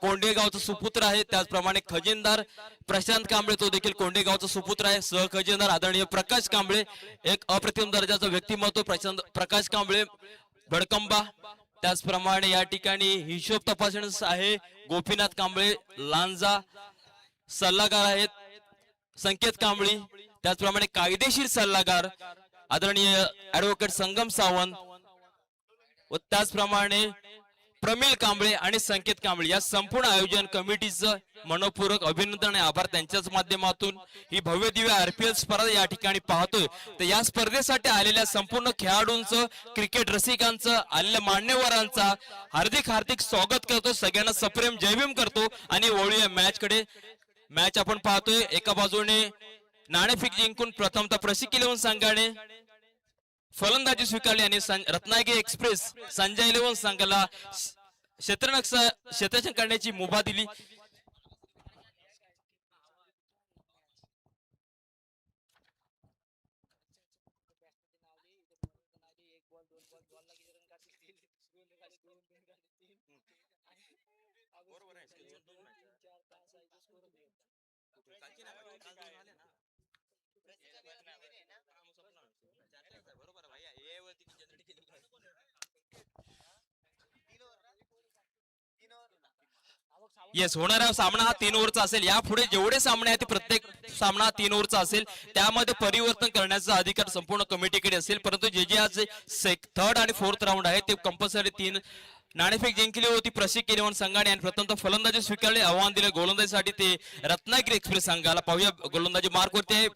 कोंडेगावचा सुपुत्र आहे, त्याचप्रमाणे खजिनदार प्रशांत कांबळे तो देखील कोंडेगावचा सुपुत्र आहे. सहखजिनदार आदरणीय प्रकाश कांबळे, एक अप्रतिम दर्जाचं व्यक्तिमत्व प्रकाश कांबळे भडकंबा. त्याचप्रमाणे या ठिकाणी हिशोब तपासणी आहे गोपीनाथ कांबळे लांजा. सल्लागार आहेत संकेत कांबळी. त्याचप्रमाणे कायदेशीर सल्लागार आदरणीय ऍडव्होकेट संगम सावंत व त्याचप्रमाणे प्रमिल कांबळे आणि संकेत कांबळे या संपूर्ण आयोजन कमिटीचं मनपूर्वक अभिनंदन आणि आभार. त्यांच्याच माध्यमातून ही भव्य दिव्य आरपीएल स्पर्धा या ठिकाणी पाहतोय. तर या स्पर्धेसाठी आलेल्या संपूर्ण खेळाडूंचं, क्रिकेट रसिकांचं, आलेल्या मान्यवरांचा हार्दिक हार्दिक स्वागत करतो. सगळ्यांना सप्रेम जयभीम करतो आणि वळूया मॅच कडे. मॅच आपण पाहतोय एका बाजूने नाणेफेक जिंकून प्रथमतः प्रशिक 11 संघाने फलंदाजी स्वीकारली आणि रत्नागिरी एक्सप्रेस संजय 11 संघाला क्षेत्ररक्षण करण्याची मुभा दिली. येस, होणारा सामना हा 3 ओव्हरचा असेल. यापुढे जेवढे सामने आहेत ते प्रत्येक सामना 3 ओव्हरचा असेल. त्यामध्ये परिवर्तन करण्याचा अधिकार संपूर्ण कमिटीकडे असेल. परंतु जे जे आज थर्ड आणि फोर्थ राऊंड आहे ते कंपल्सरी 3 नाणेफेक जिंकली होती प्रशिक 11 संघाने आणि प्रथमतः फलंदाजी स्वीकारले. आव्हान दिले गोलंदाजीसाठी ते रत्नागिरी एक्सप्रेस संघाला. पाहूया गोलंदाजी मार्कवरती आहे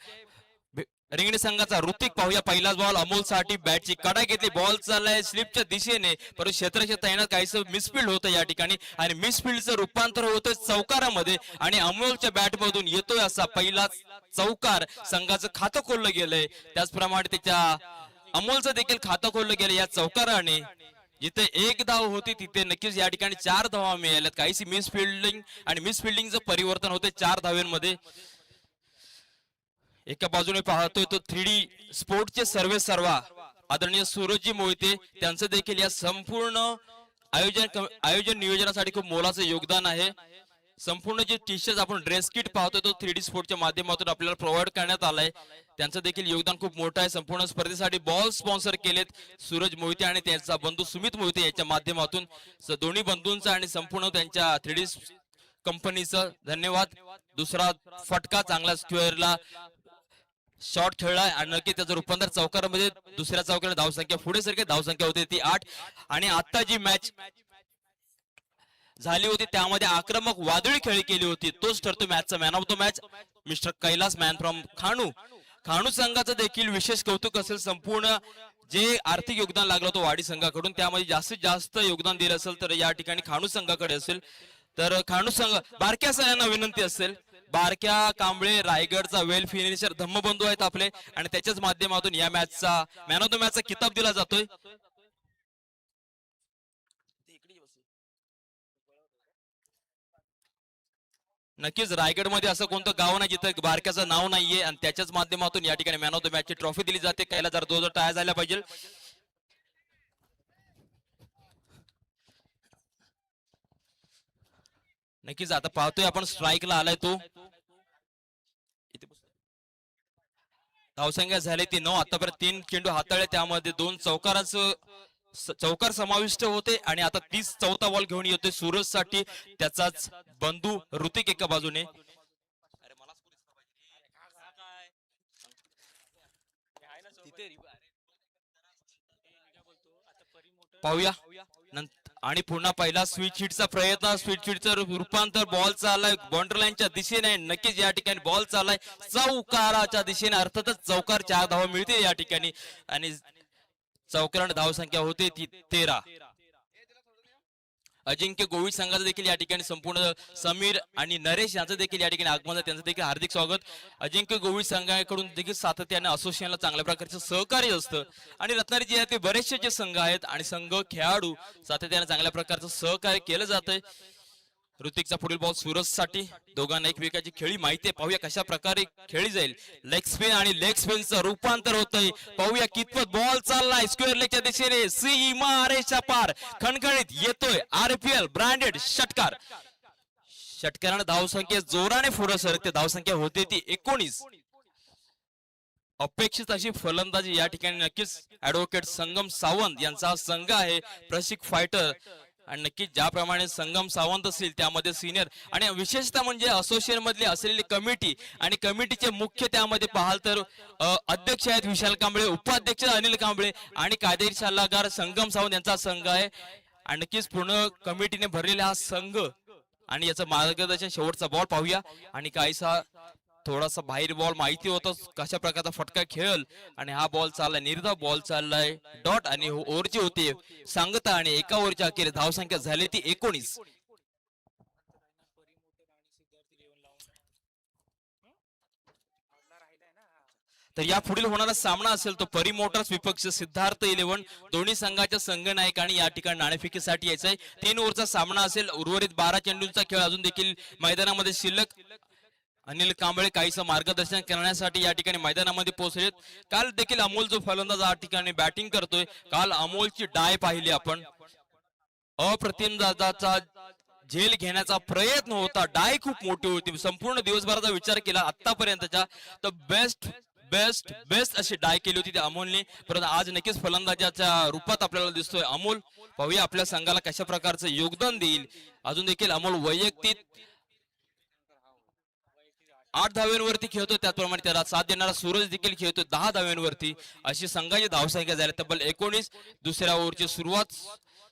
रिंगणी संघाचा ऋतिक. पाहूया पहिलाच बॉल अमोल साठी बॅटची कडा घेतली. बॉल चाललाय स्लिपच्या दिशेने, परंतु क्षेत्रक्षेत्र येणार काहीसं मिसफिल्ड होतं या ठिकाणी आणि मिसफिल्डचं रूपांतर होतं चौकारामध्ये आणि अमोलच्या बॅट मधून येतोय असा पहिला चौकार. संघाचं खातं खोललं गेलंय. त्याचप्रमाणे त्याच्या अमोलचं देखील खातं खोललं गेलं या चौकाराने. जिथे 1 धाव होती तिथे नक्कीच या ठिकाणी 4 धावा मिळाल्यात. काहीशी मिसफिल्डिंग आणि मिसफिल्डिंगचं परिवर्तन होते 4 धावांमध्ये. एका बाजूने पाहतोय तो 3D स्पोर्टचे सर्वा आदरणीय सूरजजी मोहिते, त्यांचं देखील या संपूर्ण आयोजन नियोजनासाठी खूप मोलाचं योगदान आहे. संपूर्ण जे टी शर्ट आपण ड्रेस किट पाहतोय तो 3D स्पोर्टच्या माध्यमातून आपल्याला प्रोव्हाइड करण्यात आलाय. त्यांचं देखील योगदान खूप मोठं आहे. संपूर्ण स्पर्धेसाठी बॉल स्पॉन्सर केलेत सूरज मोहिते आणि त्यांचा बंधू सुमित मोहिते याच्या माध्यमातून. दोन्ही बंधूंचं आणि संपूर्ण त्यांच्या 3D कंपनीचं धन्यवाद. दुसरा फटका चांगला स्क्वेअरला शॉट खेळलाय आणि नक्की त्याचं रूपांतर चौकारामध्ये. दुसऱ्या चौकाला धावसंख्या पुढे सरके धावसंख्या होती ती 8 आणि आता जी मॅच झाली होती त्यामध्ये आक्रमक वादळी खेळी केली होती. तोच ठरतो मॅचचा man of the match mister Kailas man from खाणू संघाचं देखील विशेष कौतुक असेल. संपूर्ण जे आर्थिक योगदान लागलं होतं वाडी संघाकडून त्यामध्ये जास्तीत जास्त योगदान दिलं असेल तर या ठिकाणी खाणू संघाकडे असेल. तर खाणू संघ बारक्या सगळ्यांना विनंती असेल. बारक्या कांबळे रायगडचा वेल फिनिशर धम्मबंधू आहेत आपले आणि त्याच्याच माध्यमातून या मॅचचा मॅन ऑफ द मॅचचा किताब दिला जातोय. नक्कीच रायगडमध्ये असं कोणतं गाव नाही जिथं बारक्याचं नाव नाहीये आणि त्याच्याच माध्यमातून या ठिकाणी मॅन ऑफ द मॅचची ट्रॉफी दिली जाते. कायला जर 2 टाळ्या झाल्या पाहिजे. नक्कीच आता पाहतोय आपण स्ट्राईकला आलाय तो. धावसंख्या झाली ती 9. आतापर्यंत 3 चेंडू हाताळले त्यामध्ये 2 चौकार समाविष्ट होते आणि आता 34 बॉल घेऊन येतोय सूरज साठी त्याचाच बंधू ऋतिक एका बाजूने. पाहूया आणि पुन्हा पहिला स्वीट शीटचा प्रयत्न. स्वीट शीटचं रूपांतर बॉल चाललाय बाउंड्री लाईनच्या दिशेने. नक्कीच या ठिकाणी बॉल चाललाय चौकाराच्या दिशेने. अर्थातच चौकार 4 धावा मिळते या ठिकाणी आणि चौकाराने धावसंख्या होते ती 13. अजिंक्य गोविड संघाचं देखील या ठिकाणी संपूर्ण समीर आणि नरेश यांचं देखील या ठिकाणी आगमन आहे. त्यांचं देखील हार्दिक स्वागत. अजिंक्य गोविड संघाकडून देखील सातत्याने असोसिएशनला चांगल्या प्रकारचं सहकार्य असतं आणि रत्नागिरी जिल्ह्यातील बरेचसे जे संघ आहेत आणि संघ खेळाडू सातत्याने चांगल्या प्रकारचं सहकार्य केलं जातंय. ऋतिकचा पुढील बॉल सूरज साठी. दोघांना एकमेकाची खेळी माहिती आहे, पाहूया कशा प्रकारे खेळली जाईल. लेग स्पिन आणि लेग स्पिनचं रूपांतर होतंय, पाहूया कितपत बॉल चाललाय स्क्वेअर लेगच्या दिशेने. सीमा रेषा पार खणखणीत येतोय आरपीएल ब्रँडेड षटकार. षटकाराने धावसंख्या जोराने पुढे सरकते, धावसंख्या होते ती 19. अपेक्षित अशी फलंदाजी या ठिकाणी नक्कीच ऍडव्होकेट संगम सावंत यांचा संघ आहे, प्रशिक्षक फायटर. आणि नक्की ज्याप्रमाणे संगम सावंत असतील त्यामध्ये सिनियर आणि विशेषतः म्हणजे असोसिएशन मधली असलेली कमिटी आणि कमिटीचे मुख्य त्यामध्ये पाहाल तर अध्यक्ष आहेत विशाल कांबळे, उपाध्यक्ष अनिल कांबळे आणि कायदेशीर सल्लागार संगम सावंत यांचा संघ आहे. आणि नक्कीच पूर्ण कमिटीने भरलेला हा संघ आणि याचं मार्गदर्शन. शेवटचा बॉल पाहूया आणि काहीसा थोडासा बाहेर बॉल माहिती होतं कशा प्रकारचा फटका खेळल. आणि हा बॉल चाललाय निर्धाव बॉल चाललाय डॉट आणि ओव्हरची होती सांगता आणि एका ओव्हरच्या अखेर धावसंख्या झाली ती 19. तर या पुढील होणारा सामना असेल तो परी मोटर्स विपक्ष सिद्धार्थ 11. दोन्ही संघाच्या संघनायकांनी या ठिकाणी नाणेफेकीसाठी यायचंय. 3 ओव्हरचा सामना असेल. उर्वरित 12 चेंडूंचा खेळ अजून देखील मैदानामध्ये शिल्लक. अनिल कांबळे काहीसं मार्गदर्शन करण्यासाठी या ठिकाणी मैदानामध्ये पोहोचलेत. काल देखील अमोल जो फलंदाज या ठिकाणी बॅटिंग करतोय, काल अमोलची डाय पाहिली आपण. अप्रतिम दादाचा झेल घेण्याचा प्रयत्न होता, डाय खूप मोठी होती. संपूर्ण दिवसभराचा विचार केला आतापर्यंतच्या तर बेस्ट बेस्ट बेस्ट अशी डाय केली होती त्या अमोलने. परंतु आज नक्कीच फलंदाजाच्या रूपात आपल्याला दिसतोय अमोल. पाहूया आपल्या संघाला कशा प्रकारचं योगदान देईल. अजून देखील अमोल वैयक्तिक 8 धाव्यांवरती खेळतो, त्याचप्रमाणे त्याला साथ देणारा सूरज देखील खेळतो 10 धाव्यांवरती. अशी संघाची धावसंख्या झाली तब्बल 19. दुसऱ्या ओव्हरची सुरुवात.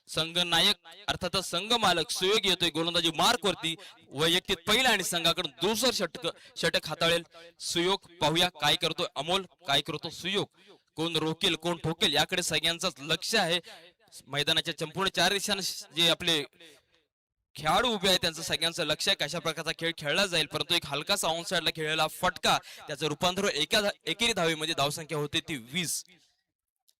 संघ नायक अर्थातच संघ मालक सुयोग येतोय गोलंदाजी मार्क वरती. वैयक्तिक पहिला आणि संघाकडून दुसरं षटक हाताळेल सुयोग. पाहूया काय करतोय अमोल, काय करतो सुयोग. कोण रोकेल कोण ठोकेल याकडे सगळ्यांचंच लक्ष आहे. मैदानाच्या संपूर्ण 4 दिशांना जे आपले खेळाडू उभे आहेत त्यांचं सगळ्यांचं लक्ष आहे कशा प्रकारचा खेळ खेळला जाईल. परंतु एक हलकासा ऑन साइडला खेळलेला फटका त्याचं रूपांतर एकेरी धावेमध्ये धावसंख्या होते ती 20.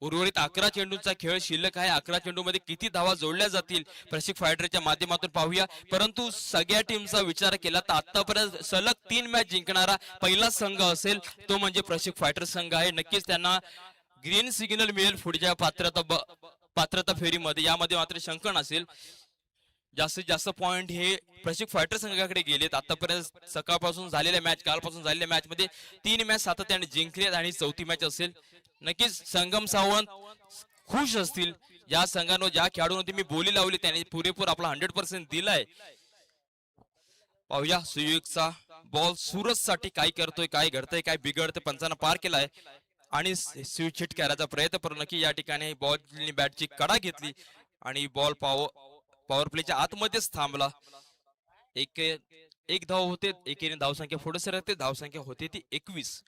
उर्वरित 11 चेंडूंचा खेळ शिल्लक आहे. 11 चेंडूमध्ये किती धावा जोडल्या जातील प्रशिक्षक फायटरच्या माध्यमातून पाहूया. परंतु सगळ्या टीमचा विचार केला तर आतापर्यंत सलग 3 मॅच जिंकणारा पहिला संघ असेल तो म्हणजे प्रशिक्षक फायटर संघ आहे. नक्कीच त्यांना ग्रीन सिग्नल मिळेल पुढच्या पात्रता फेरीमध्ये. यामध्ये मात्र शंका नसेल. जास्तीत जास्त पॉइंट हे प्रशिक्षक फायटर संघाकडे गेलेत. आतापर्यंत सकाळपासून झालेल्या मॅच कालपासून झालेल्या मॅच मध्ये 3 मॅच सातत्याने जिंकलेत आणि 4थी मॅच असेल. नक्कीच संगम सावंत खुश असतील. ज्या संघानं ज्या खेळाडूंना मी बोली लावली त्यांनी पुरेपूर आपला 100% दिलाय. पाहूया सुयोगचा बॉल सूरज साठी काय करतोय, काय घडतंय, काय बिघडतंय. पंचांना पार केलाय आणि स्विच हिट करायचा प्रयत्न करू नक्की या ठिकाणी बॉलनी बॅटची कडा घेतली आणि बॉल पॉवर प्लेच्या आतमध्येच थांबला. एक धाव होते, एकीने धावसंख्या पुढे सरकते, धावसंख्या होते ती 21.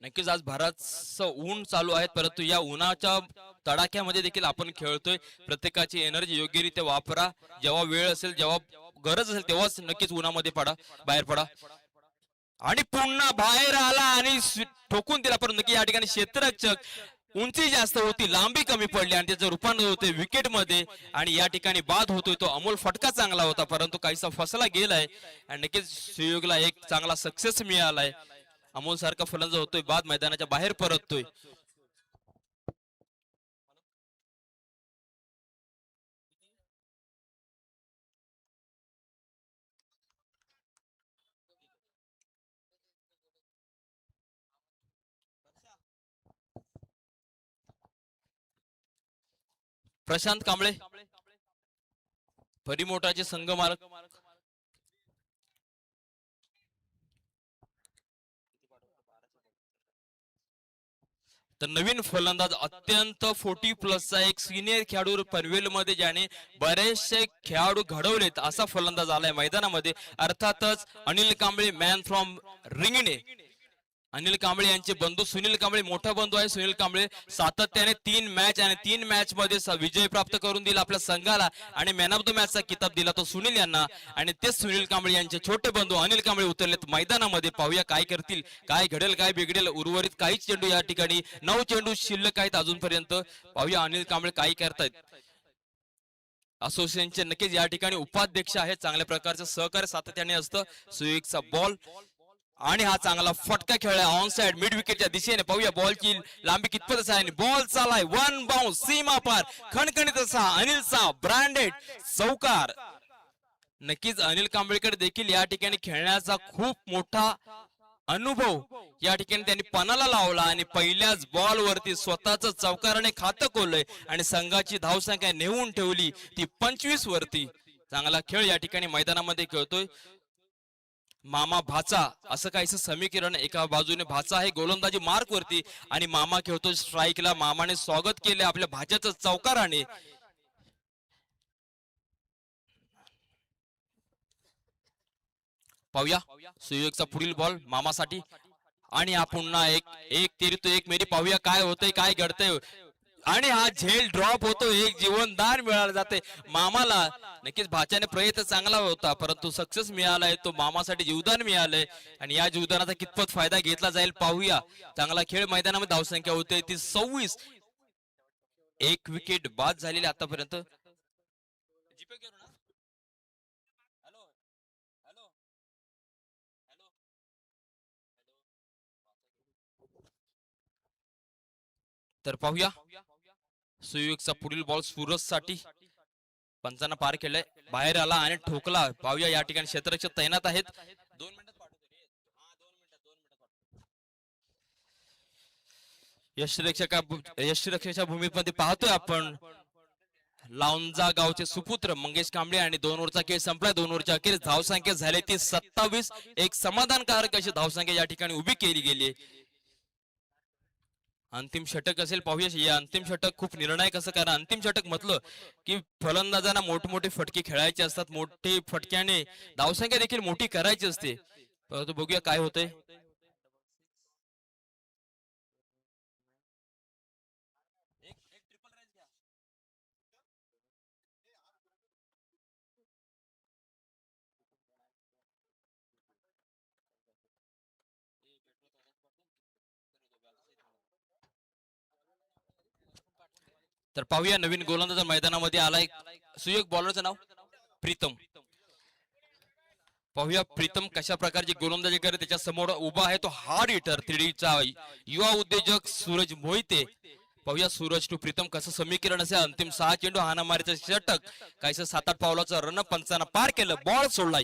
नक्कीच आज बराचसं ऊन चालू आहे, परंतु या उन्हाच्या तडाख्यामध्ये देखील आपण खेळतोय. प्रत्येकाची एनर्जी योग्यरित्या वापरा. जेव्हा वेळ असेल, जेव्हा गरज असेल तेव्हाच नक्कीच उन्हामध्ये बाहेर पडा. आणि पुन्हा बाहेर आला आणि ठोकून दिला. परंतु नक्की या ठिकाणी क्षेत्ररक्षक उंची जास्त होती, लांबी कमी पडली आणि त्याचं रूपांतर होते विकेट मध्ये आणि या ठिकाणी बाद होतोय. तो अमोल फटका चांगला होता परंतु काहीसा फसला गेलाय आणि नक्कीच सुयोगला एक चांगला सक्सेस मिळालाय. अमोल सारखा फलंदाज होतोय बाद मैदानाच्या बाहेर परततोय. प्रशांत कांबळे परिमोटाचे संघ मालक. तर नवीन फलंदाज अत्यंत 40+ एक सिनियर खेळाडू पनवेल मध्ये ज्याने बरेचसे खेळाडू घडवलेत असा फलंदाज आलाय मैदानामध्ये. अर्थातच अनिल कांबळे, मॅन फ्रॉम रिंगणे. अनिल कांबळे यांचे बंधू सुनील कांबळे, मोठा बंधू आहे सुनील कांबळे. सातत्याने 3 मॅच आणि 3 मॅच मध्ये विजय प्राप्त करून दिला आपल्या संघाला आणि मॅन ऑफ द मॅचचा किताब दिला तो सुनील यांना. आणि तेच सुनील कांबळे यांचे छोटे बंधू अनिल कांबळे उतरलेत मैदानामध्ये. पाहूया काय करतील, काय घडेल, काय बिघडेल. उर्वरित काहीच चेंडू या ठिकाणी 9 चेंडू शिल्लक आहेत अजूनपर्यंत. पाहूया अनिल कांबळे काय करतायत. असोसिएशनचे नक्कीच या ठिकाणी उपाध्यक्ष आहेत, चांगल्या प्रकारचं सहकार्य सातत्याने असतं. सुयोगचा बॉल आणि हा चांगला फटका खेळला ऑन साइड मिड विकेटच्या दिशेने. पाहूया बॉलची लांबी कितपत आहे. बॉल चालाय वन बाउन्स सीमा पार खणखणीत असा अनिलचा ब्रँडेड चौकार. नक्कीच अनिल कांबळेकर देखील या ठिकाणी खेळण्याचा खूप मोठा अनुभव या ठिकाणी त्यांनी पणाला लावला आणि पहिल्याच बॉल वरती स्वतःच चौकाराने खातं कोलय आणि संघाची धावसंख्या नेऊन ठेवली ती 25 वरती. चांगला खेळ या ठिकाणी मैदानामध्ये खेळतोय मामा भाचा असं काहीच समीकरण. एका बाजूने भाचा आहे गोलंदाजी मार्क वरती आणि मामा खेळतोय स्ट्राईकला. मामाने स्वागत केले आपल्या भाच्याचं चौकाराने. पाहूया सुयोगचा पुढील बॉल मामासाठी आणि हा पुन्हा एक तेरी तो एक मेरी. पाहूया काय होतंय काय घडतंय आणि हा झेल ड्रॉप होतो. एक जीवनदान मिळालं जाते मामाला. नक्कीच भाच्याने प्रयत्न चांगला होता परंतु सक्सेस मिळालाय. तो मामासाठी जीवदान मिळालंय आणि या जीवदानाचा कितपत फायदा घेतला जाईल पाहूया. चांगला खेळ मैदानामध्ये धावसंख्या होते ती 26. एक विकेट बाद झालेली आतापर्यंत. तर पाहूया सुयोगचा पुढील बॉल सूरज साठी. पंचांना पार केलंय बाहेर आला आणि ठोकला. पाहूया या ठिकाणी क्षेत्ररक्षक तैनात आहेत. 2 मिनिटात यष्टीरक्षकाच्या भूमीमध्ये पाहतोय आपण लावंजा गावचे सुपुत्र मंगेश कांबळे आणि 2 ओव्हरचा खेळ संपला. 2 ओव्हरच्या अखेर धावसंख्या झाली ती 27. एक समाधानकारक अशी धावसंख्या या ठिकाणी उभी केली गेली. अंतिम षटक असेल पाहूया. या अंतिम षटक खूप निर्णायक असं कारण अंतिम षटक म्हटलं की फलंदाजांना मोठमोठे फटके खेळायचे असतात. मोठे फटक्याने धावसंख्या देखील मोठी करायची असते. परंतु बघूया काय होतंय. तर पाहूया नवीन गोलंदाज मैदानामध्ये आलाय. सुयोग बॉलरचं नाव प्रीतम. पाहूया प्रीतम कशा प्रकारची गोलंदाजी करे. त्याच्या समोर उभा आहे तो हार्ड हिटर 3Dचा युवा उद्योजक सूरज मोहिते. पाहूया सूरज टू प्रीतम कसं समीकरण असेल. अंतिम 6 चेंडू हाणामारीचं षटक काहीसं 7-8 पावलाचं रन पंचांना पार केलं. बॉल सोडलाय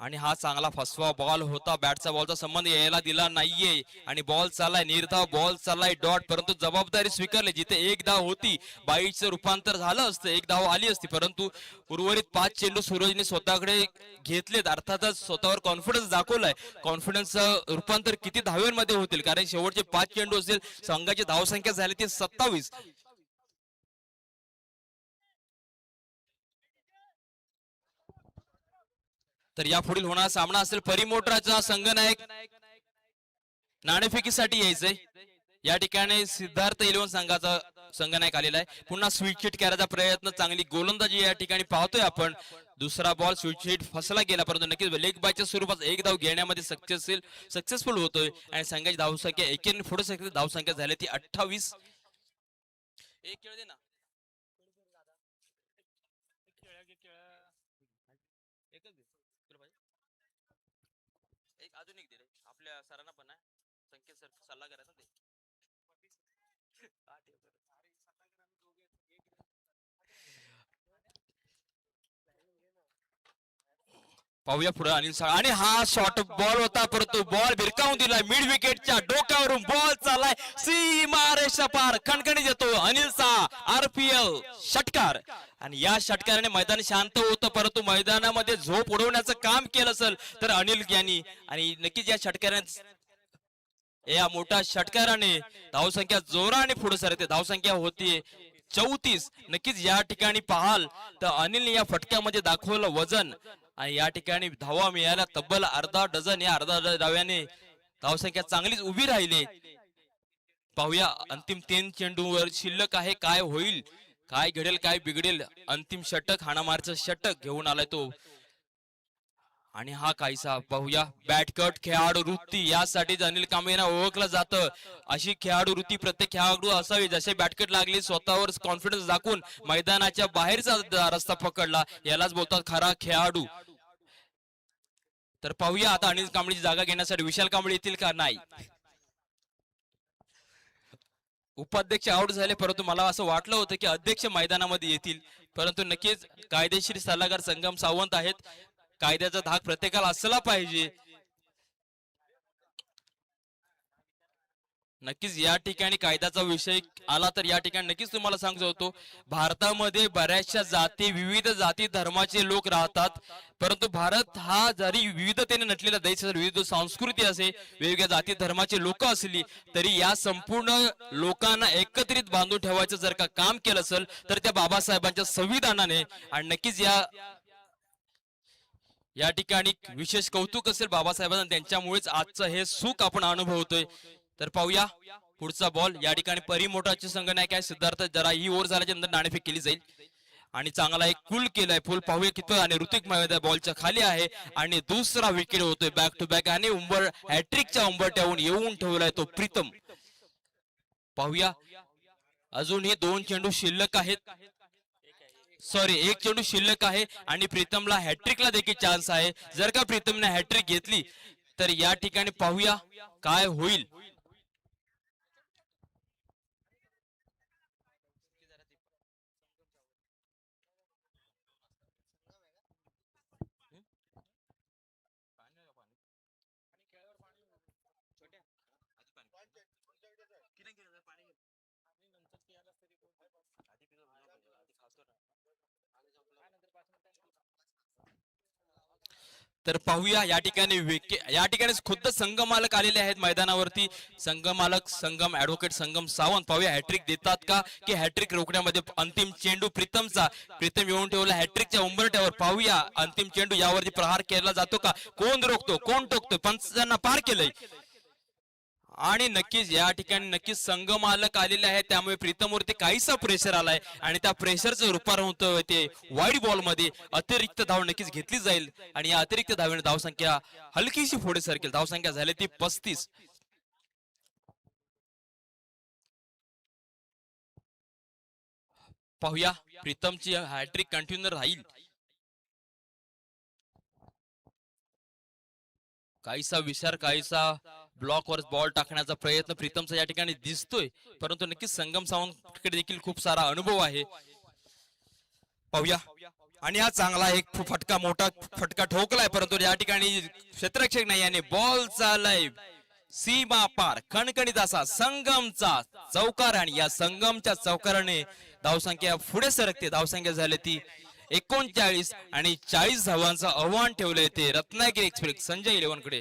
आणि हा चांगला फसवा बॉल होता. बॅटचा बॉलचा संबंध यायला दिला नाहीये आणि बॉल चाललाय निर्धाव. बॉल चाललाय डॉट परंतु जबाबदारी स्वीकारली. जिथे 1 धाव होती 22चं रूपांतर झालं असतं. 1 धाव आली असती परंतु उर्वरित 5 चेंडू सूरजने स्वतःकडे घेतलेत. अर्थातच स्वतःवर कॉन्फिडन्स दाखवलाय. कॉन्फिडन्सचं रूपांतर किती धाव्यांमध्ये होतील कारण शेवटचे 5 चेंडू असेल. संघाची धावसंख्या झाली ती 27. तर या पुढील होणारा सामना असेल परिमोटराचा संघनायक नाणेफेकीसाठी यायचंय. या ठिकाणी सिद्धार्थ इलेव्हन संघाचा संघनायक आलेला आहे. पुन्हा स्वीट शीट करायचा प्रयत्न. चांगली गोलंदाजी या ठिकाणी पाहतोय आपण. दुसरा बॉल स्वीट शीट फसला गेला परंतु नक्कीच लेग बायच्या स्वरूपात 1 धाव घेण्यामध्ये सक्सेसफुल होतोय आणि संघाची धावसंख्या एकेने पुढे सकते. धावसंख्या झाली ती 28. एक खेळ दे ना. एक अजून एक दे रे. आपल्या सरांना पण आहे संकेत सर सल्ला करायचा ते. पाहूया पुढे अनिल साळ आणि हा शॉर्ट बॉल होता परंतु बॉल भिरकावून दिला. मिड विकेटच्या डोक्यावरून बॉल चाललाय सीमारेषा पार. खणखणीत येतो अनिलचा RPL षटकार आणि या षटकाराने मैदान शांत होतं परंतु मैदानामध्ये झोप उडवण्याचं काम केलं असेल तर अनिल यांनी. आणि नक्कीच या षटकाराने या मोठ्या षटकाराने धावसंख्या जोराने पुढे सरते. धावसंख्या होतीये 34. नक्कीच या ठिकाणी पाहाल तर अनिलने या फटक्यामध्ये दाखवलं वजन आणि या ठिकाणी धावा मिळाल्या तब्बल अर्धा डझन. या अर्धा डाव्याने धावसंख्या चांगलीच उभी राहिली. पाहूया अंतिम 3 चेंडूवर शिल्लक आहे. काय होईल काय घडेल काय बिघडेल. अंतिम षटक हाणामारचं षटक घेऊन आलाय तो आणि हा काहीसा पाहूया. बॅटकट खेळाडू वृत्ती यासाठी अनिल कांबळे यांना ओळखलं जातं. अशी खेळाडू वृत्ती प्रत्येक खेळाडू असावी. जसे बॅटकट लागली स्वतःवर कॉन्फिडन्स दाखवून मैदानाच्या बाहेरचा रस्ता पकडला, यालाच बोलतात खरा खेळाडू. तर पाहूया आता अनिल कांबळेची जागा घेण्यासाठी विशाल कांबळे येतील का नाही. उपाध्यक्ष आउट झाले, परंतु मला असं वाटलं होतं की अध्यक्ष मैदानामध्ये येतील, परंतु नक्कीच कायदेशीर सल्लागार संगम सावंत आहेत. कायद्याचा धाक प्रत्येकाला असला पाहिजे. नक्कीच या ठिकाणी कायद्याचा विषय आला तर या ठिकाणी नक्कीच तुम्हाला सांगू होतो, भारतामध्ये बऱ्याचशा जाती, विविध जाती धर्माचे लोक राहतात. परंतु भारत हा जरी विविधतेने नटलेला देश, विविध संस्कृती असे, वेगवेगळ्या जाती धर्माचे लोक असली तरी या संपूर्ण लोकांना एकत्रित बांधून ठेवायचं जर का काम केलं असेल तर त्या बाबासाहेबांच्या संविधानाने. आणि नक्कीच या ठिकाणी विशेष कौतुक असेल बाबासाहेबांना, त्यांच्यामुळेच आजचं हे सुख आपण अनुभवतोय. तर पाहूया पुढचा बॉल. या ठिकाणी परिमोटाचे संघनायक आहे सिद्धार्थ. जरा ही ओव्हर झाल्याच्या नंतर नाणेफेक केली जाईल आणि चांगला एक पूल केलाय. पूल पाहूया किती, आणि ऋतिक महोदय बॉलच्या खाली आहे आणि दुसरा विकेट होतोय बॅक टू बॅक आणि हॅट्रिकच्या उंबरट्याहून येऊन ठेवलाय तो प्रीतम. पाहूया अजूनही 2 चेंडू शिल्लक आहेत. सॉरी, 1 चेंडू शिल्लक आहे आणि प्रीतमला हॅट्रिकला देखील चान्स आहे. जर का प्रीतमने हॅट्रिक घेतली तर या ठिकाणी पाहूया काय होईल. तर पाहूया या ठिकाणी खुद्द संघ मालक आलेले आहेत मैदानावरती. संघ मालक संगम ऍडव्होकेट संगम सावंत. पाहूया हॅट्रिक देतात का, की हॅट्रिक रोखण्यामध्ये अंतिम चेंडू प्रीतमचा. प्रीतम येऊन ठेवला हॅट्रिकच्या उंबरट्यावर. पाहूया अंतिम चेंडू यावरती प्रहार केला जातो का, कोण रोखतो कोण टोकतो. पंचांना पार केलंय आणि नक्कीच या ठिकाणी नक्कीच संघ मालक आलेले आहेत, त्यामुळे प्रीतमवरती काहीसा प्रेशर आलाय आणि त्या प्रेशरचं रूपांतर होतं ते वाईड बॉल मध्ये. अतिरिक्त धाव नक्कीच घेतली जाईल आणि या अतिरिक्त धावेने धावसंख्या हलकीशी पुढे सरकेल. धावसंख्या झाली ती 35. पाहूया प्रीतमची हॅट्रिक कंटिन्यू राहील. काहीसा विचार, काहीसा ब्लॉकवर बॉल टाकण्याचा प्रयत्न प्रीतमचा या ठिकाणी दिसतोय, परंतु नक्कीच संगम सावंतकडे देखील खूप सारा अनुभव आहे. पाहूया आणि हा चांगला एक फटका, मोठा फटका ठोकलाय, परंतु या ठिकाणी क्षेत्ररक्षक नाही आणि बॉल चाललाय सीमा पार. खणखणीत असा संगमचा चौकार आणि या संगमच्या चौकाराने धावसंख्या पुढे सरकते. धावसंख्या झाली ती 39 आणि 40 धावांचं आव्हान ठेवलंय ते रत्नागिरी एक्सप्रेस संजय इलेव्हन कडे.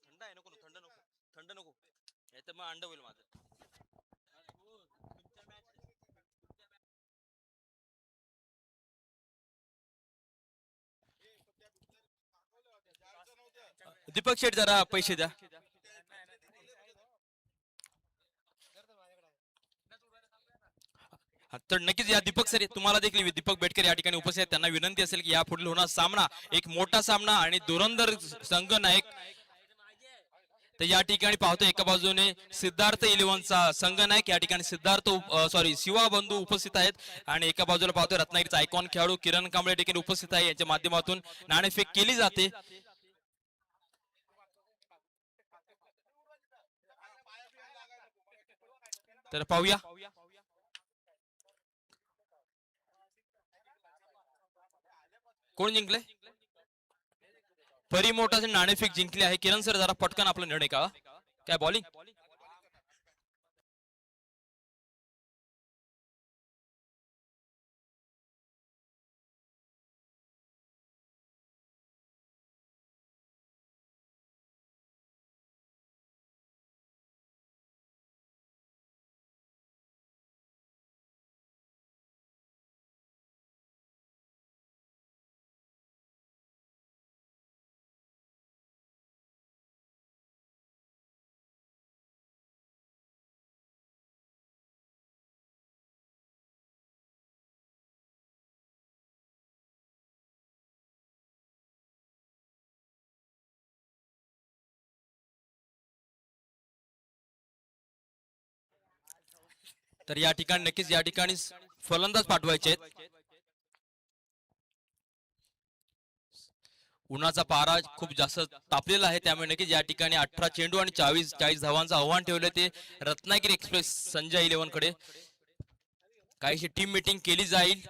थंड आहे, नको थंड नको, थंड नको, नाही तर मग अंड होईल माझं. दीपक शेठ जरा पैसे द्या. तर नक्कीच या दीपक सर तुम्हाला देखील दीपक बेटकर या ठिकाणी उपस्थित आहेत, त्यांना विनंती असेल की या पुढील होणार सामना एक मोठा सामना आणि धुरंधर संघ नायक. तर या ठिकाणी पाहतो एका बाजूने सिद्धार्थ इलेव्हनचा संघ नायक, या ठिकाणी सिद्धार्थ शिवा बंधू उपस्थित आहेत आणि एका बाजूला पाहतो रत्नागिरीचा आयकॉन खेळाडू किरण कांबळे देखील उपस्थित आहे. यांच्या माध्यमातून नाणेफेक केली जाते. तर पाहूया कोण जिंकले. परिमोटाचे नाणेफेक जिंकले आहे. किरण सर जरा पटकन आपला निर्णय का, काय बॉलिंग तर या ठिकाणी नक्कीच या ठिकाणी फलंदाज पाठवायचे आहेत. उन्हाचा पारा खूप जास्त तापलेला आहे, त्यामुळे नक्कीच या ठिकाणी 18 चेंडू आणि 40 धावांचं आव्हान ठेवलं ते रत्नागिरी एक्सप्रेस संजय 11 कडे. काहीशी टीम मीटिंग केली जाईल.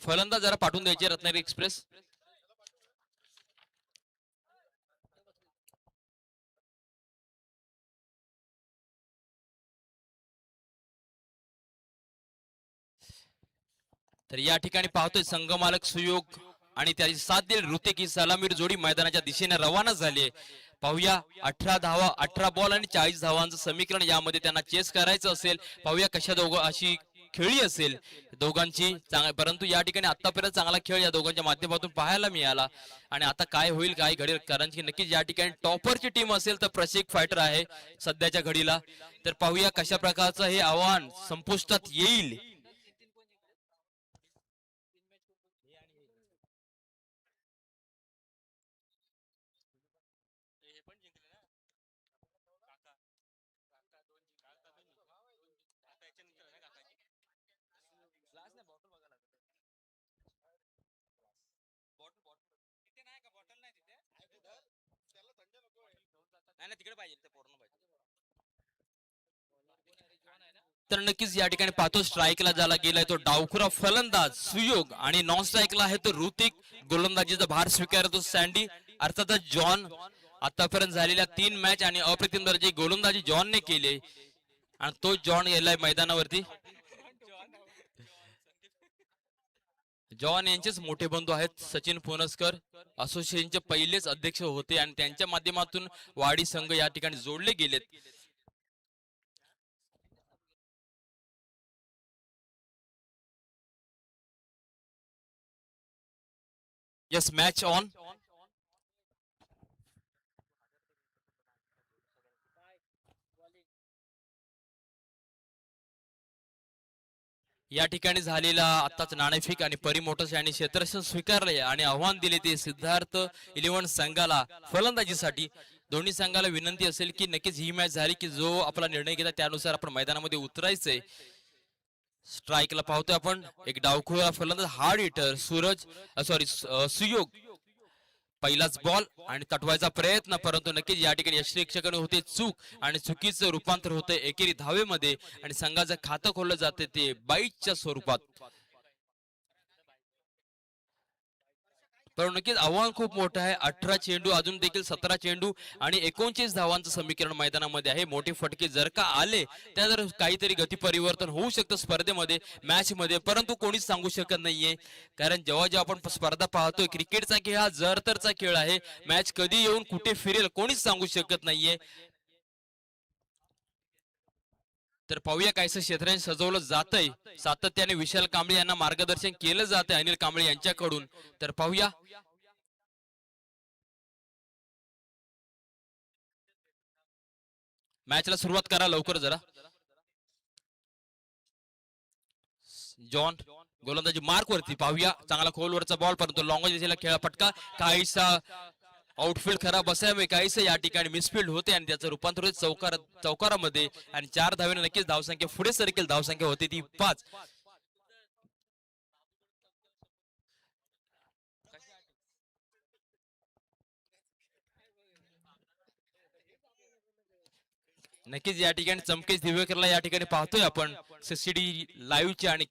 फलंदाज जरा पाठवून द्यायचे रत्नागिरी एक्सप्रेस. तर या ठिकाणी पाहतोय संघ मालक सुयोग आणि त्याची साथ दिली ऋतिक ही सलामीर जोडी मैदानाच्या दिशेने रवाना झाली आहे. पाहूया 18 धावा, 18 बॉल आणि 40 धावांचं समीकरण यामध्ये त्यांना चेस करायचं असेल. पाहूया कशा अशी खेळी असेल दोघांची, परंतु या ठिकाणी आतापर्यंत चांगला खेळ या दोघांच्या माध्यमातून पाहायला मिळाला. आणि आता काय होईल काय घडेल, कारण की नक्कीच या ठिकाणी टॉपरची टीम असेल तर प्रशिक फायटर आहे सध्याच्या घडीला. तर पाहूया कशा प्रकारचं हे आव्हान संपुष्टात येईल. तर नक्कीच या ठिकाणी पाहतो स्ट्राईकला ज्याला गेलाय तो डावखुरा फलंदाज सुयोग आणि नॉन स्ट्राईकला आहे तो ऋतिक. गोलंदाजीचा भार स्वीकारतो सँडी, अर्थातच जॉन. आतापर्यंत झालेल्या 3 मॅच आणि अप्रतिम दर्जाची गोलंदाजी जॉनने केली आणि तो जॉन गेलाय मैदानावरती. जॉन यांचेच मोठे बंधू आहेत सचिन पुनस्कर, असोसिएशनचे पहिलेच अध्यक्ष होते आणि त्यांच्या माध्यमातून वाडी संघ या ठिकाणी जोडले गेलेत. Yes, match on. या ठिकाणी झालेला आताच नाणेफेक आणि परी मोटर्स यांनी क्षेत्ररक्षण स्वीकारले आणि आव्हान दिले ते सिद्धार्थ 11 संघाला फलंदाजीसाठी. दोन्ही संघाला विनंती असेल की नक्कीच ही मॅच झाली की जो आपला निर्णय घेतला त्यानुसार आपण मैदानामध्ये उतरायचंय. स्ट्राईकला पाहतोय आपण एक डावखुरा फलंदाज हार्ड हिटर सुयोग. पहिलाच बॉल आणि तटवायचा प्रयत्न, परंतु नक्कीच या ठिकाणी यष्टीक्षकाने होते चूक आणि चुकीचं रूपांतर होते एकेरी धावेमध्ये आणि संघाचं खातं खोललं जाते ते 22च्या स्वरूपात. पण नक्कीच आव्हान खूप मोठं आहे. 18 चेंडू, अजून देखील 17 चेंडू आणि 39 धावांचं समीकरण मैदानामध्ये आहे. मोठे फटके जर का आले तर काहीतरी गती परिवर्तन होऊ शकतं स्पर्धेमध्ये, मॅच मध्ये, परंतु कोणीच सांगू शकत नाहीये. कारण जेव्हा जेव्हा आपण स्पर्धा पाहतोय, क्रिकेटचा खेळ हा जर तरचा खेळ आहे. मॅच कधी येऊन कुठे फिरेल कोणीच सांगू शकत नाहीये. तर पाहूया कायचं क्षेत्र सजवलं जातंय. सातत्याने विशाल कांबळे यांना मार्गदर्शन केलं जातंय अनिल कांबळे यांच्याकडून. तर पाहूया. मॅचला सुरुवात करा लवकर जरा. जॉन गोलंदाजी मार्क वरती, पाहूया चांगला खोलवरचा बॉल, परंतु लॉंग दिशेला खेळा फटका काहीसा आउटफील्ड खराब बसावे, काहीसे या ठिकाणी मिसफील्ड होते आणि त्याचं रूपांतर होते चौकारामध्ये आणि 4 धावेने नक्कीच धावसंख्या पुढे सरकेल. धावसंख्या होती ती 5. नक्कीच या ठिकाणी चमकेश दिवेकरला या ठिकाणी पाहतोय आपण सीसीडी लाईव्हचे आणि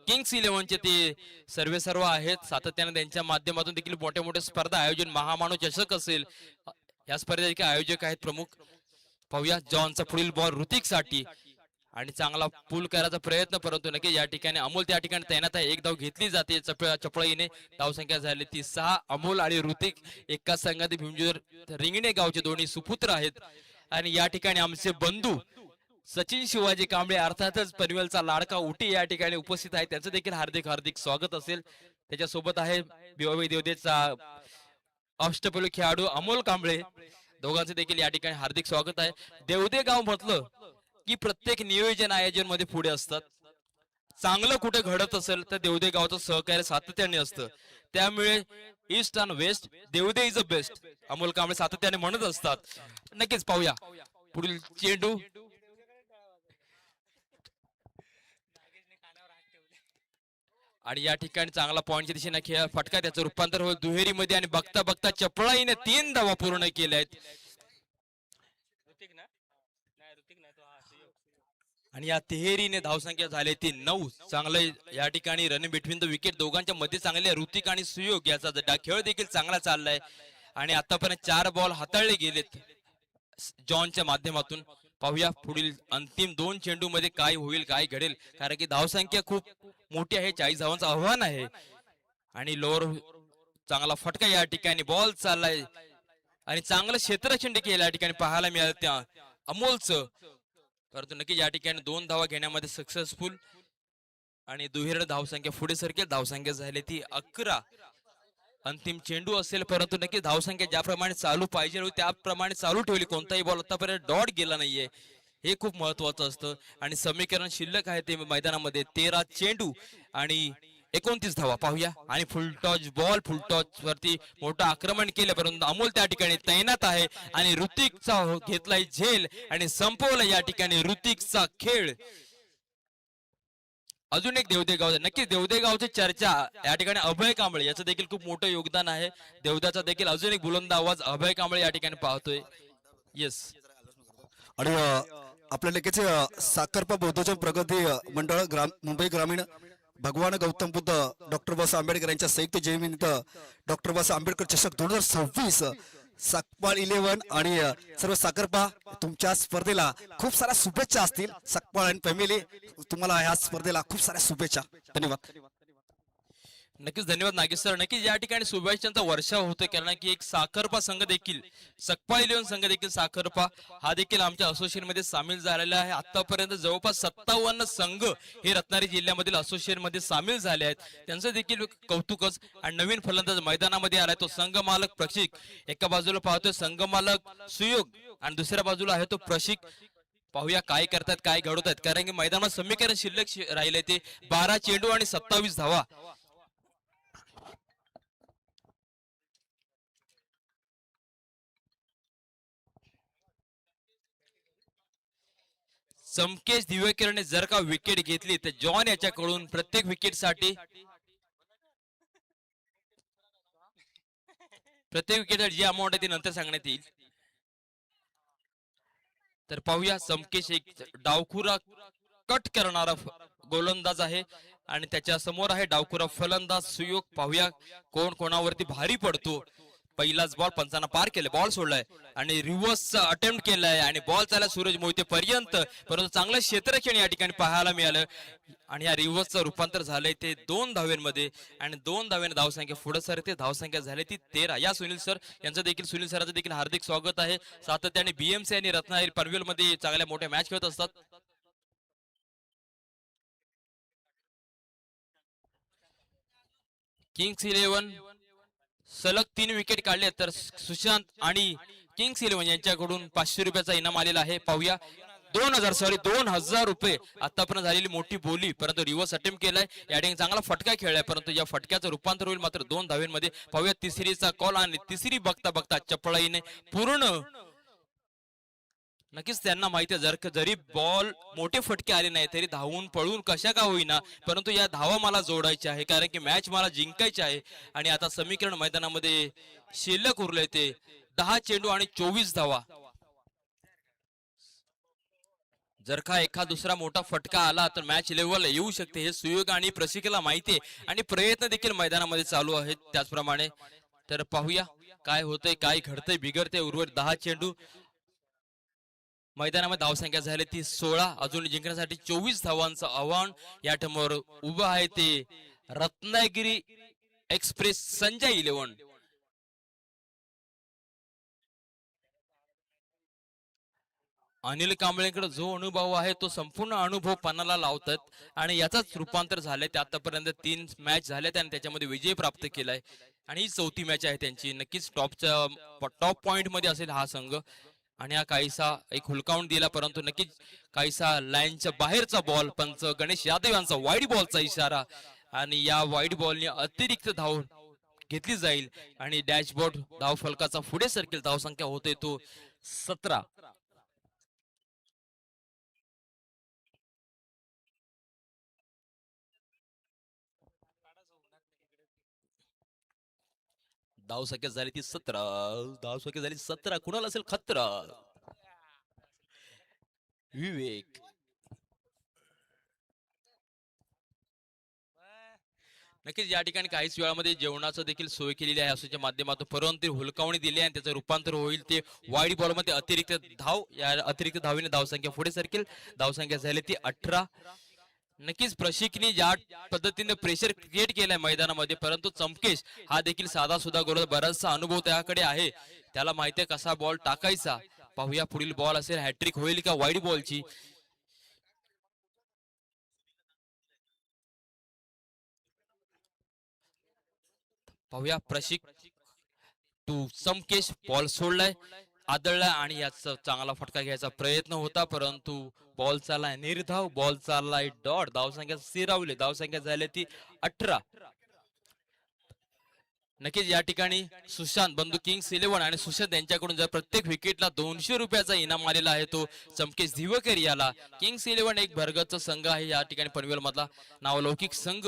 किंग्स 11चे ते सर्व आहेत. सातत्याने त्यांच्या माध्यमातून देखील मोठ्या मोठ्या स्पर्धा आयोजन, महामानव चषक असेल, या स्पर्धेचे आयोजक आहेत प्रमुख. पाहूया जॉनचा पुढील बॉल ऋतिक साठी आणि चांगला पूल करायचा प्रयत्न, परंतु नक्की या ठिकाणी अमोल त्या ठिकाणी तैनात आहे. एक धाव घेतली जाते चपळाईने. धावसंख्या झाली ती 6. अमोल आणि ऋतिक एकाच संघात भीमजोर रिंगणे गावचे दोन्ही सुपुत्र आहेत आणि या ठिकाणी आमचे बंधू सचिन शिवाजी कांबळे, अर्थातच पनवेलचा लाडका उटी या ठिकाणी उपस्थित आहे. त्यांचं देखील हार्दिक हार्दिक स्वागत असेल. त्याच्यासोबत आहे बिवाबाई देवदेचा अष्टपैलू खेळाडू अमोल कांबळे, दोघांचे देखील या ठिकाणी हार्दिक स्वागत आहे. देवदे गाव म्हटलं की प्रत्येक नियोजन आयोजन मध्ये पुढे असतात. चांगलं कुठे घडत असेल तर देवदे गावचं सहकार्य सातत्याने असतं. त्यामुळे ईस्ट आणि वेस्ट देवदे is a best Amol Kamble सातत्याने म्हणत असतात. नक्कीच पाहूया पुढील चेंडू. आणि या ठिकाणी चांगला पॉईंटच्या दिशेने खेळ फटका त्याचं रूपांतर होईल दुहेरीमध्ये आणि बघता बघता चपळाईने 3 धावा पूर्ण केल्या आहेत. आणि या तिहेरीने धावसंख्या झाली ती 9. चांगलं या ठिकाणी रन बिटवीन द विकेट दोघांच्या मध्ये चांगले ऋतिक आणि सुयोग याचा खेळ देखील चांगला चाललाय. आणि आतापर्यंत 4 बॉल हाताळले गेलेत जॉनच्या माध्यमातून. पाहूया पुढील अंतिम 2 चेंडू मध्ये काय होईल काय घडेल, कारण की धावसंख्या खूप मोठी आहे. 40 धावांचं आव्हान आहे. आणि लोअर चांगला फटका या ठिकाणी बॉल चाललाय आणि चांगलं क्षेत्ररक्षण देखील या ठिकाणी पाहायला मिळालं त्या अमोलचं. परंतु नक्की या ठिकाणी 2 धावा घेण्यामध्ये सक्सेसफुल आणि दुहेरी धावसंख्या पुढे सरकेल. धावसंख्या झाली ती 11. अंतिम चेंडू असेल परंतु नक्की धावसंख्या ज्याप्रमाणे चालू पाहिजे त्याप्रमाणे चालू ठेवली. कोणताही बॉल आतापर्यंत डॉट गेला नाहीये, हे खूप महत्वाचं असतं. आणि समीकरण शिल्लक आहे ते मैदानामध्ये 13 चेंडू आणि 29 धावा. पाहूया आणि फुलटॉच बॉल, फुलटॉच वरती मोठं आक्रमण केलं परंतु अमोल त्या ठिकाणी तैनात आहे आणि ऋतिकचा घेतलाय झेल आणि संपवलं या ठिकाणी ऋतिकचा खेळ. अजून एक देवदेगाव, नक्कीच देवदेगावची चर्चा या ठिकाणी अभय कांबळे याचं देखील खूप मोठं योगदान आहे. देवदाचा देखील अजून एक बुलंद आवाज अभय कांबळे या ठिकाणी पाहतोय. येस. आणि आपल्या लेखेचे साखरपा बौद्धजन प्रगती मंडळ मुंबई ग्रामीण भगवान गौतम बुद्ध डॉक्टर बाबासाहेब आंबेडकर यांच्या संयुक्त जयंतीनिमित्त डॉक्टर बाबासाहेब आंबेडकर चषक 2026 सकपाळ 11 आणि सर्व साखरपा तुमच्या स्पर्धेला खूप साऱ्या शुभेच्छा असतील. सकपाळ आणि फॅमिली तुम्हाला ह्या स्पर्धेला खूप साऱ्या शुभेच्छा. धन्यवाद. नक्कीच धन्यवाद नागेश सर. नक्कीच या ठिकाणी शुभेच्छांचा वर्षाव होतोय कारण की एक साखरपा संघ देखील सकपा 11 संघ देखील साखरपा हा देखील आमच्या असोसिएशन मध्ये सामील झालेला आहे. आतापर्यंत जवळपास 57 संघ हे रत्नागिरी जिल्ह्यामधील असोसिएशन मध्ये सामील झाले आहेत. त्यांचं देखील कौतुकच. आणि नवीन फलंदाज मैदानामध्ये आलाय तो संघ मालक प्रशिक. एका बाजूला पाहतोय संघ मालक सुयोग आणि दुसऱ्या बाजूला आहे तो प्रशिक. पाहूया काय करतात काय घडवत आहेत, कारण की मैदानात समीकरण शिल्लक राहिले ते 12 चेंडू आणि 27 धावा. समकेश दिवेकरने जर का विकेट घेतली तर जॉन याच्याकडून प्रत्येक विकेटसाठी जी अमाऊंट आहे ती नंतर सांगण्यात येईल. तर पाहूया समकेश एक डावखुरा कट करणारा गोलंदाज आहे आणि त्याच्या समोर आहे डावखुरा फलंदाज सुयोग. पाहूया कोण कोणावरती भारी पडतो. पहिलाच बॉल पंचांना पार केले, बॉल सोडलाय आणि रिव्हर्सचा अटेम्प्ट केलाय आणि बॉल चालला सूरज मोहिते पर्यंत, परंतु चांगलं क्षेत्ररक्षण या ठिकाणी पाहायला मिळालं. आणि या रिव्हर्सचं रूपांतर झालंय ते 2 धाव्यांमध्ये आणि 2 धाव्याने धावसंख्या पुढे सरते. धावसंख्या झाली ती 13. या सुनील सर यांचं देखील, सुनील सरांचं देखील हार्दिक स्वागत आहे. सातत्याने बीएमसी आणि रत्नागिरी पनवेल मध्ये चांगल्या मोठ्या मॅच खेळत असतात. किंग्स 11 सलग 3 विकेट काढले तर सुशांत आणि किंग्स 11 यांच्याकडून 500 रुपयाचा इनाम आलेला आहे. पाहूया 2000 रुपये आतापर्यंत झालेली मोठी बोली, परंतु रिव्हर्स अटेम्प्ट केलाय. या ठिकाणी चांगला फटका खेळलाय परंतु या फटक्याचं रूपांतर होईल मात्र 2 धाव्यांमध्ये. पाहूया तिसरीचा कॉल आणि तिसरी बघता बघता चपळाईने पूर्ण. नक्कीच त्यांना माहिती आहे जरी बॉल मोठे फटके आले नाही तरी धावून पळून कशा का होईना परंतु या धावा मला जोडायच्या आहे, कारण की मॅच मला जिंकायची आहे. आणि आता समीकरण मैदानामध्ये शिल्लक उरले ते 10 चेंडू आणि 24 धावा. जर का एखाद दुसरा मोठा फटका आला तर मॅच लेवल येऊ शकते, हे सुयोग आणि प्रशिक्षकाला माहिती आहे आणि प्रयत्न देखील मैदानामध्ये चालू आहेत त्याचप्रमाणे. तर पाहूया काय होतंय काय घडतंय बिघडतंय. उर्वरित 10 चेंडू मैदानामध्ये धावसंख्या झाली ती 16. अजून जिंकण्यासाठी 24 धावांचं आव्हान या ठिकाणावर उभं आहे ते रत्नागिरी एक्सप्रेस संजय 11. अनिल कांबळेकडे जो अनुभव आहे तो संपूर्ण अनुभव पणाला लावतात आणि याचाच रूपांतर झालंय. ते आतापर्यंत 3 मॅच झाल्यात आणि त्याच्यामध्ये विजय प्राप्त केलाय आणि ही 4थी मॅच आहे त्यांची. नक्कीच टॉप पॉइंट मध्ये असेल हा संघ. आणि हा काहीसा एक हुलकावून दिला परंतु नक्कीच काहीसा लाईनच्या बाहेरचा बॉल. पंच गणेश यादव यांचा वाईड बॉलचा इशारा आणि या वाईड बॉलने अतिरिक्त धाव घेतली जाईल आणि डॅशबोर्ड धाव फलकाचा पुढे सरकेल. धावसंख्या होते तो 17. धावसंख्या झाली ती 17. धावसंख्या झाली 17. कुणाला असेल खतरा? विवेक. नक्कीच या ठिकाणी काहीच वेळामध्ये जेवणाचं देखील सोय केलेली आहे असोच्या माध्यमातून, परंतु हुलकावणी दिली आणि त्याचं रूपांतर होईल ते वाईड बॉलमध्ये अतिरिक्त धाव. या अतिरिक्त धावीने धावसंख्या पुढे सरकेल. धावसंख्या झाली ती 18. नक्कीच प्रशिक्षकनी ज्या पद्धतीने प्रेशर क्रिएट केलाय मैदानामध्ये, परंतु चमकेश हा देखील साधा सुद्धा गोलंदाज, बराचसा अनुभव त्याकडे आहे. त्याला माहिती आहे कसा बॉल टाकायचा. पाहूया पुढील बॉल असेल हॅट्रिक होईल का वाईड बॉलची. पाहूया टू चमकेश बॉल सोडलाय, आदळला आणि याचा चांगला फटका घ्यायचा प्रयत्न होता, परंतु बॉल चाललाय निर्धाव. बॉल चाललाय डॉट. धावसंख्या स्थिरावली. धावसंख्या झाली ती 18. नक्कीच या ठिकाणी सुशांत बंधू किंग्स 11 आणि सुशांत यांच्याकडून जर प्रत्येक विकेटला 200 रुपयाचा इनाम आलेला आहे तो चमकेश दिवकर याला. किंग्स 11 एक भरगतचा संघ आहे या ठिकाणी पनवेल मधला नावलौकिक संघ.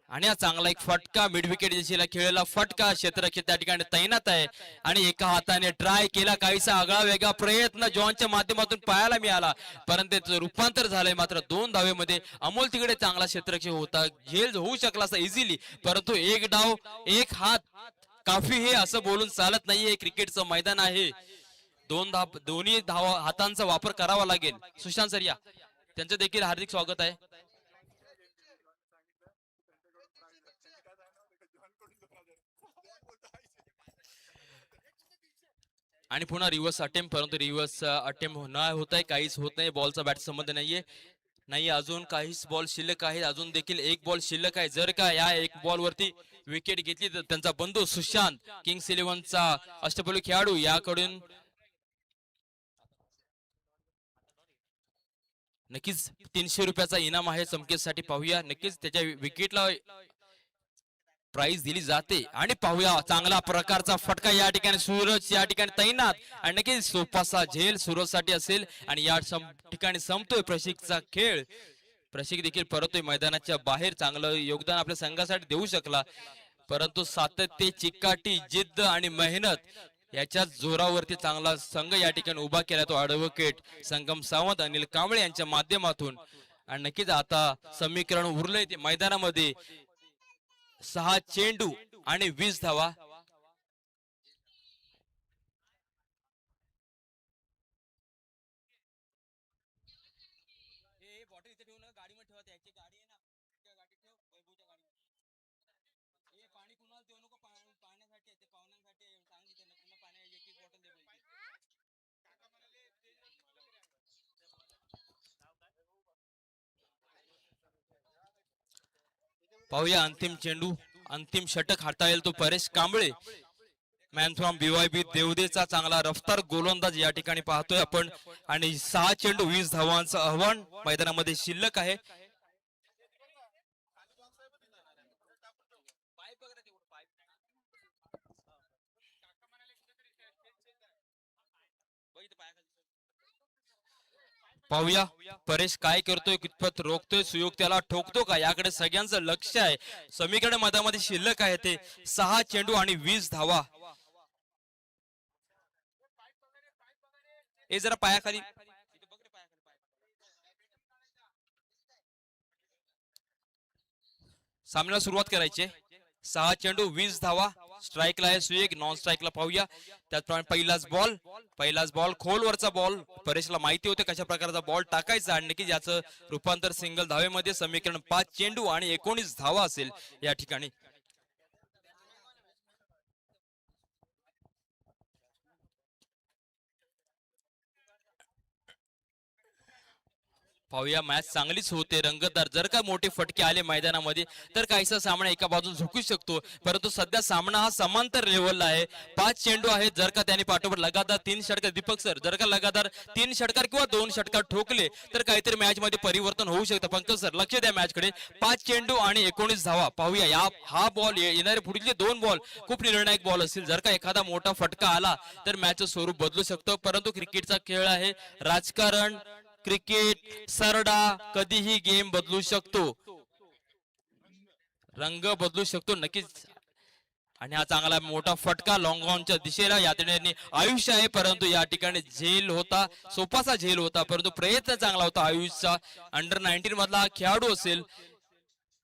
आणि हा चांगला एक फटका मिड विकेट दिशेला खेळलेला फटका क्षेत्ररक्षक त्या ठिकाणी तैनात आहे आणि एका हाताने ट्राय केला काहीसा आगळा वेगळा प्रयत्न जॉनच्या माध्यमातून पाहायला मिळाला, परंतु त्याचं रूपांतर झालंय मात्र 2 धावेमध्ये. अमोल तिकडे चांगला क्षेत्ररक्षक होता, झेल होऊ शकला असता इझिली, परंतु एक डाव एक हात काफी हे असं बोलून चालत नाहीये. क्रिकेटचं मैदान आहे, दोन्ही हातांचा वापर करावा लागेल. सुशांत सर या, त्यांचं देखील हार्दिक स्वागत आहे. आणि पुन्हा रिव्हर्स अटेम्प्ट, परंतु रिव्हर्स अटेम्प्ट न होत आहे, काहीच होत नाही. बॉलचा बॅट संबंध नाहीये. नाही अजून काहीच बॉल शिल्लक आहे, अजून देखील एक बॉल शिल्लक आहे. जर का या एक बॉल वरती विकेट घेतली तर त्यांचा बंधू सुशांत किंग्स 11चा अष्टपैलू खेळाडू याकडून नक्कीच 300 रुपयाचा इनाम आहे चमकेसाठी. पाहूया नक्कीच त्याच्या विकेटला प्राइस दिली जाते. आणि पाहूया चांगला प्रकारचा फटका या ठिकाणी सूरज या ठिकाणी तैनात आणि नक्कीच सोपासा झेल सूरज साठी असेल आणि या ठिकाणी संपतोय प्रशिक्षकचा खेळ. प्रशिक्षक देखील परतोय मैदानाच्या बाहेर. चांगलं योगदान आपल्या संघासाठी देऊ शकला, परंतु सातत्य, चिकाटी, जिद्द आणि मेहनत याच्या जोरावरती चांगला संघ या ठिकाणी उभा केला तो ऍडव्होकेट संगम सावंत अनिल कांबळे यांच्या माध्यमातून. आणि नक्कीच आता समीकरण उरलंय ते मैदानामध्ये. 6 चेंडू आणि 20 धावा. पाहूया अंतिम चेंडू, अंतिम षटक हाताळेल तो Paresh Kamble. Man from BYB देवदेचा चांगला रफ्तार गोलंदाज या ठिकाणी पाहतोय आपण. आणि 6 चेंडू 20 धावांचं आव्हान मैदानामध्ये शिल्लक आहे. पाहूया परेश काय करतोय, कितपत रोखतोय, सुयोग त्याला ठोकतो का, याकडे सगळ्यांचं लक्ष आहे. समीकरण मधामध्ये शिल्लक आहे ते 6 चेंडू आणि 20 धावा. हे जरा पायाखाली सामन्याला सुरुवात करायची. 6 चेंडू 20 धावा. स्ट्राईकला आहे सुयोग, नॉन स्ट्राईकला पाहूया. त्याचप्रमाणे पहिलाच बॉल खोलवरचा बॉल. परेशला माहिती होते कशा प्रकारचा बॉल टाकायचा आणि नक्कीच याचं रूपांतर सिंगल धावेमध्ये. समीकरण 5 चेंडू आणि 19 धावा असेल या ठिकाणी. पाहूया मॅच चांगलीच होते रंगतदार. जर का मोठे फटके आले मैदानामध्ये तर काहीसा सामना एका बाजून झुकू शकतो, परंतु सध्या सामना हा समांतर लेवलला आहे. 5 चेंडू आहेत. जर का त्याने पाठोपाठ लगातार 3 षटकार, दीपक सर, जर का लगातार 3 षटकार किंवा 2 षटकार ठोकले तर काहीतरी मॅच मध्ये परिवर्तन होऊ शकतं. पंकज सर लक्ष द्या मॅच कडे. 5 चेंडू आणि 19 धावा. पाहूया हा बॉल, येणारे पुढचे 2 बॉल खूप निर्णायक बॉल असतील. जर का एखादा मोठा फटका आला तर मॅचचं स्वरूप बदलू शकतं. परंतु क्रिकेटचा खेळ आहे, राजकारण, क्रिकेट, सरडा, कधीही गेम बदलू शकतो, रंग बदलू शकतो नक्कीच. आणि हा चांगला मोठा फटका लॉंग ऑनच्या दिशेला. या ठिकाणी आयुष्य आहे, परंतु या ठिकाणी झेल होता, सोपासा झेल होता, परंतु प्रयत्न चांगला होता आयुषचा. अंडर 19 मधला हा खेळाडू असेल,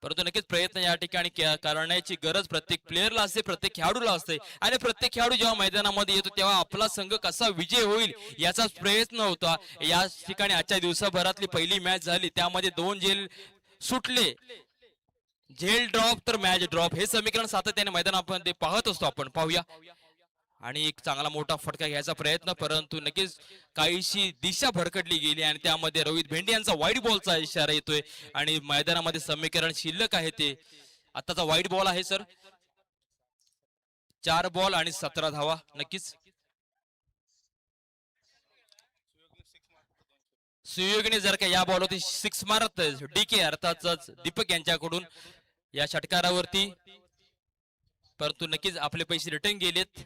परंतु नक्कीच प्रयत्न या ठिकाणी करण्याची गरज प्रत्येक प्लेअरला असते, प्रत्येक खेळाडूला असते. आणि प्रत्येक खेळाडू जेव्हा मैदानामध्ये येतो तेव्हा आपला संघ कसा विजय होईल याचा प्रयत्न होता. या ठिकाणी आजच्या दिवसाभरातली पहिली मॅच झाली, त्यामध्ये 2 झेल सुटले. झेल ड्रॉप तर मॅच ड्रॉप हे समीकरण सातत्याने मैदानामध्ये पाहत असतो आपण. पाहूया. आणि एक चांगला मोठा फटका घ्यायचा प्रयत्न, परंतु नक्कीच काहीशी दिशा भरकटली गेली आणि त्यामध्ये रोहित भेंडे यांचा वाईट बॉलचा इशारा येतोय. आणि मैदानामध्ये समीकरण शिल्लक आहे ते आताचा वाईट बॉल आहे सर. 4 बॉल आणि 17 धावा. नक्कीच सुयोगने जर का या बॉलवरती 6 मारत डीके अर्थातच दीपक यांच्याकडून या षटकारावरती, परंतु नक्कीच आपले पैसे रिटर्न गेलेत.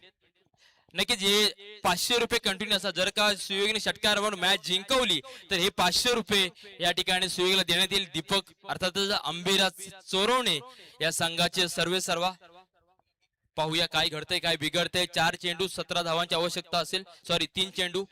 नक्कीच हे 500 रुपये कंटिन्यू असतात. जर का सुयोगने षटकारावर मॅच जिंकवली तर हे 500 रुपये या ठिकाणी सुयोगला देण्यात येईल. दीपक अर्थातच अंबिराज चोरवणे या संघाचे सर्वेसर्वा. पाहूया काय घडतंय, काय बिघडतंय. 4 चेंडू 17 धावांची आवश्यकता असेल, सॉरी 3 चेंडू.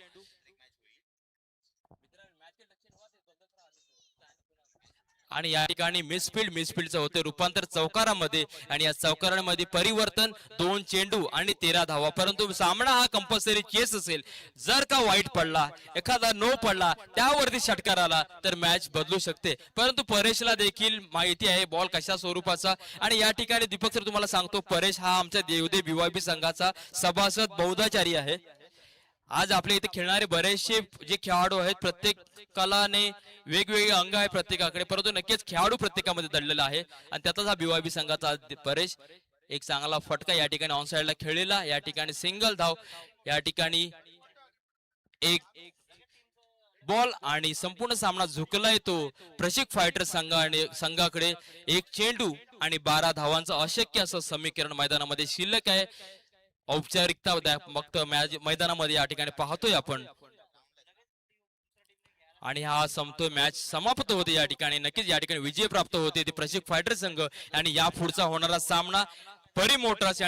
आणि या ठिकाणी मिसफिल्डचं होते रूपांतर चौकारामध्ये, आणि या चौकारामध्ये परिवर्तन 2 चेंडू आणि 13 धावा. परंतु सामना हा कंपल्सरी चेस असेल. जर का वाईट पडला, एखादा नो पडला, त्यावरती षटकार आला तर मॅच बदलू शकते. परंतु परेशला देखील माहिती आहे बॉल कशा स्वरूपाचा. आणि या ठिकाणी दीपक सर तुम्हाला सांगतो, परेश हा आमच्या देवदेव BYB संघाचा सभासद बौद्धाचारी आहे. आज आपल्या इथे खेळणारे बरेचसे जे खेळाडू आहेत, प्रत्येकाने वेगवेगळे अंग आहे प्रत्येकाकडे, परंतु नक्कीच खेळाडू प्रत्येकामध्ये दडलेला आहे. आणि त्यातच हा BYB संघाचा परेश. एक चांगला फटका या ठिकाणी ऑन साइडला खेळलेला, या ठिकाणी सिंगल धाव, या ठिकाणी एक बॉल आणि संपूर्ण सामना झुकलाय तो प्रशिक फायटर संघाकडे. 1 चेंडू आणि 12 धावांचं अशक्य असं समीकरण मैदानामध्ये शिल्लक आहे. औपचारिकता फक्त मैदानामध्ये या ठिकाणी पाहतोय आपण. आणि हा संपतोय, मॅच समाप्त होते या ठिकाणी. नक्कीच या ठिकाणी विजय प्राप्त होते ते प्रशिक फायटर संघ. आणि या पुढचा होणारा सामना परी मोटर्स